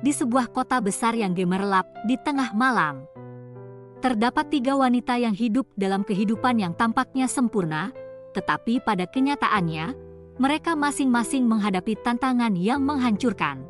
di sebuah kota besar yang gemerlap di tengah malam. Terdapat 3 wanita yang hidup dalam kehidupan yang tampaknya sempurna, tetapi pada kenyataannya, mereka masing-masing menghadapi tantangan yang menghancurkan.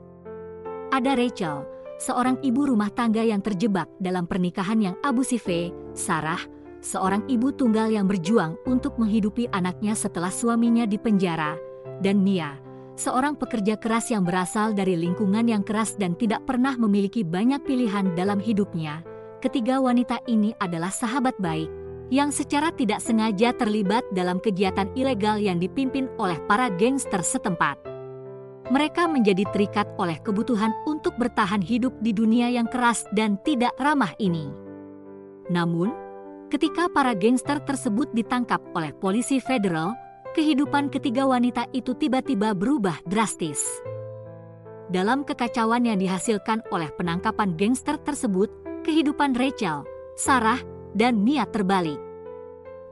Ada Rachel, seorang ibu rumah tangga yang terjebak dalam pernikahan yang abusif. Sarah, seorang ibu tunggal yang berjuang untuk menghidupi anaknya setelah suaminya dipenjara. Dan Mia, seorang pekerja keras yang berasal dari lingkungan yang keras dan tidak pernah memiliki banyak pilihan dalam hidupnya. Ketiga wanita ini adalah sahabat baik, yang secara tidak sengaja terlibat dalam kegiatan ilegal yang dipimpin oleh para gangster setempat. Mereka menjadi terikat oleh kebutuhan untuk bertahan hidup di dunia yang keras dan tidak ramah ini. Namun, ketika para gangster tersebut ditangkap oleh polisi federal, kehidupan ketiga wanita itu tiba-tiba berubah drastis. Dalam kekacauan yang dihasilkan oleh penangkapan gangster tersebut, kehidupan Rachel, Sarah, dan Mia terbalik.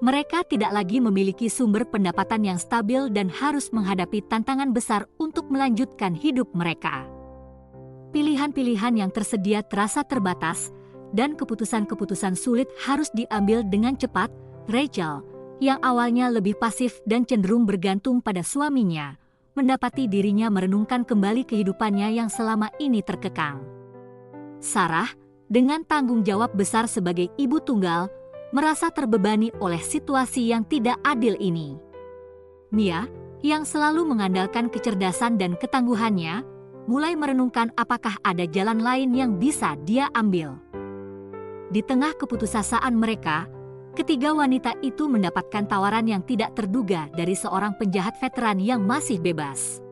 Mereka tidak lagi memiliki sumber pendapatan yang stabil dan harus menghadapi tantangan besar untuk melanjutkan hidup mereka. Pilihan-pilihan yang tersedia terasa terbatas, dan keputusan-keputusan sulit harus diambil dengan cepat. Rachel, yang awalnya lebih pasif dan cenderung bergantung pada suaminya, mendapati dirinya merenungkan kembali kehidupannya yang selama ini terkekang. Sarah, dengan tanggung jawab besar sebagai ibu tunggal, merasa terbebani oleh situasi yang tidak adil ini. Mia, yang selalu mengandalkan kecerdasan dan ketangguhannya, mulai merenungkan apakah ada jalan lain yang bisa dia ambil. Di tengah keputusasaan mereka, ketiga wanita itu mendapatkan tawaran yang tidak terduga dari seorang penjahat veteran yang masih bebas.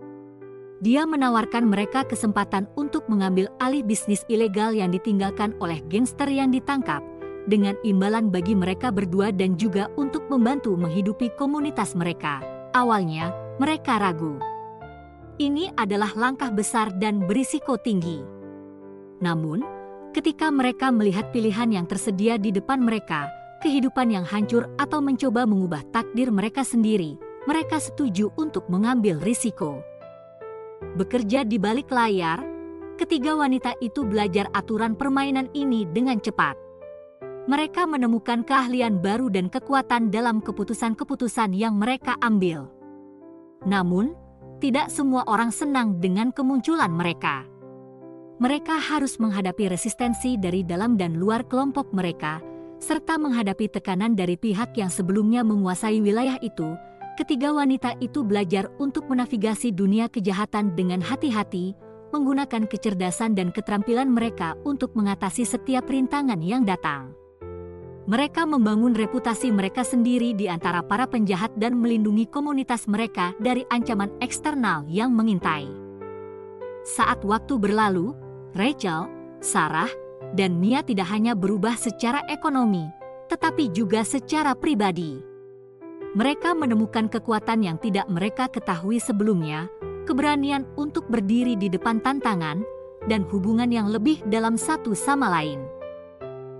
Dia menawarkan mereka kesempatan untuk mengambil alih bisnis ilegal yang ditinggalkan oleh gangster yang ditangkap, dengan imbalan bagi mereka berdua dan juga untuk membantu menghidupi komunitas mereka. Awalnya, mereka ragu. Ini adalah langkah besar dan berisiko tinggi. Namun, ketika mereka melihat pilihan yang tersedia di depan mereka, kehidupan yang hancur atau mencoba mengubah takdir mereka sendiri, mereka setuju untuk mengambil risiko. Bekerja di balik layar, ketiga wanita itu belajar aturan permainan ini dengan cepat. Mereka menemukan keahlian baru dan kekuatan dalam keputusan-keputusan yang mereka ambil. Namun, tidak semua orang senang dengan kemunculan mereka. Mereka harus menghadapi resistensi dari dalam dan luar kelompok mereka, serta menghadapi tekanan dari pihak yang sebelumnya menguasai wilayah itu. Ketiga wanita itu belajar untuk menavigasi dunia kejahatan dengan hati-hati, menggunakan kecerdasan dan keterampilan mereka untuk mengatasi setiap rintangan yang datang. Mereka membangun reputasi mereka sendiri di antara para penjahat dan melindungi komunitas mereka dari ancaman eksternal yang mengintai. Saat waktu berlalu, Rachel, Sarah, dan Mia tidak hanya berubah secara ekonomi, tetapi juga secara pribadi. Mereka menemukan kekuatan yang tidak mereka ketahui sebelumnya, keberanian untuk berdiri di depan tantangan, dan hubungan yang lebih dalam satu sama lain.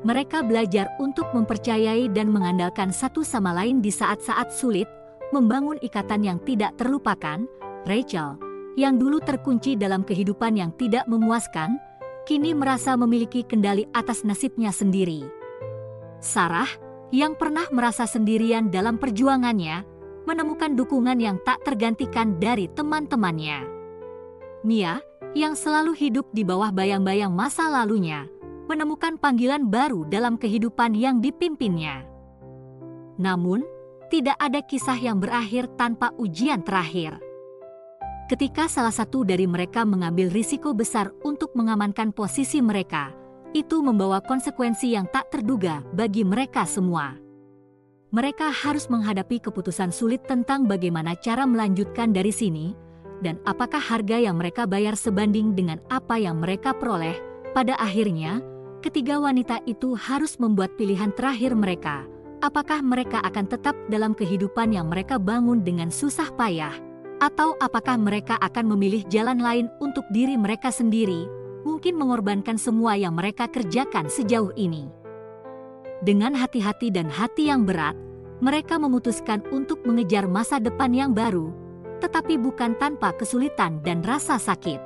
Mereka belajar untuk mempercayai dan mengandalkan satu sama lain di saat-saat sulit, membangun ikatan yang tidak terlupakan. Rachel, yang dulu terkunci dalam kehidupan yang tidak memuaskan, kini merasa memiliki kendali atas nasibnya sendiri. Sarah, yang pernah merasa sendirian dalam perjuangannya, menemukan dukungan yang tak tergantikan dari teman-temannya. Mia, yang selalu hidup di bawah bayang-bayang masa lalunya, menemukan panggilan baru dalam kehidupan yang dipimpinnya. Namun, tidak ada kisah yang berakhir tanpa ujian terakhir. Ketika salah satu dari mereka mengambil risiko besar untuk mengamankan posisi mereka, itu membawa konsekuensi yang tak terduga bagi mereka semua. Mereka harus menghadapi keputusan sulit tentang bagaimana cara melanjutkan dari sini, dan apakah harga yang mereka bayar sebanding dengan apa yang mereka peroleh. Pada akhirnya, ketiga wanita itu harus membuat pilihan terakhir mereka. Apakah mereka akan tetap dalam kehidupan yang mereka bangun dengan susah payah, atau apakah mereka akan memilih jalan lain untuk diri mereka sendiri, mungkin mengorbankan semua yang mereka kerjakan sejauh ini. Dengan hati-hati dan hati yang berat, mereka memutuskan untuk mengejar masa depan yang baru, tetapi bukan tanpa kesulitan dan rasa sakit.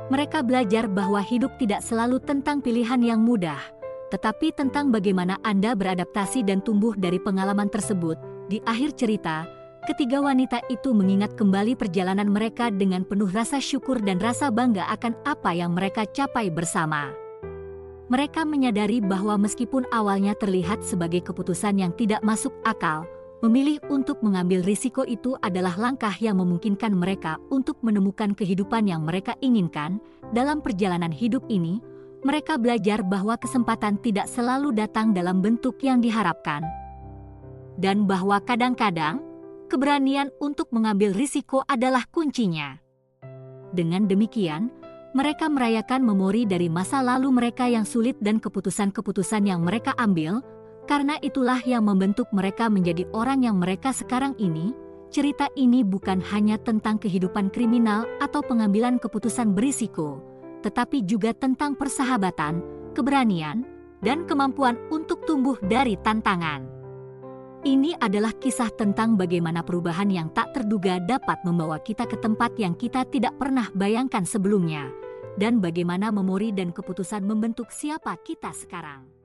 Mereka belajar bahwa hidup tidak selalu tentang pilihan yang mudah, tetapi tentang bagaimana Anda beradaptasi dan tumbuh dari pengalaman tersebut. Di akhir cerita, ketiga wanita itu mengingat kembali perjalanan mereka dengan penuh rasa syukur dan rasa bangga akan apa yang mereka capai bersama. Mereka menyadari bahwa meskipun awalnya terlihat sebagai keputusan yang tidak masuk akal, memilih untuk mengambil risiko itu adalah langkah yang memungkinkan mereka untuk menemukan kehidupan yang mereka inginkan. Dalam perjalanan hidup ini, mereka belajar bahwa kesempatan tidak selalu datang dalam bentuk yang diharapkan. Dan bahwa kadang-kadang, keberanian untuk mengambil risiko adalah kuncinya. Dengan demikian, mereka merayakan memori dari masa lalu mereka yang sulit dan keputusan-keputusan yang mereka ambil. Karena itulah yang membentuk mereka menjadi orang yang mereka sekarang ini. Cerita ini bukan hanya tentang kehidupan kriminal atau pengambilan keputusan berisiko, tetapi juga tentang persahabatan, keberanian, dan kemampuan untuk tumbuh dari tantangan. Ini adalah kisah tentang bagaimana perubahan yang tak terduga dapat membawa kita ke tempat yang kita tidak pernah bayangkan sebelumnya, dan bagaimana memori dan keputusan membentuk siapa kita sekarang.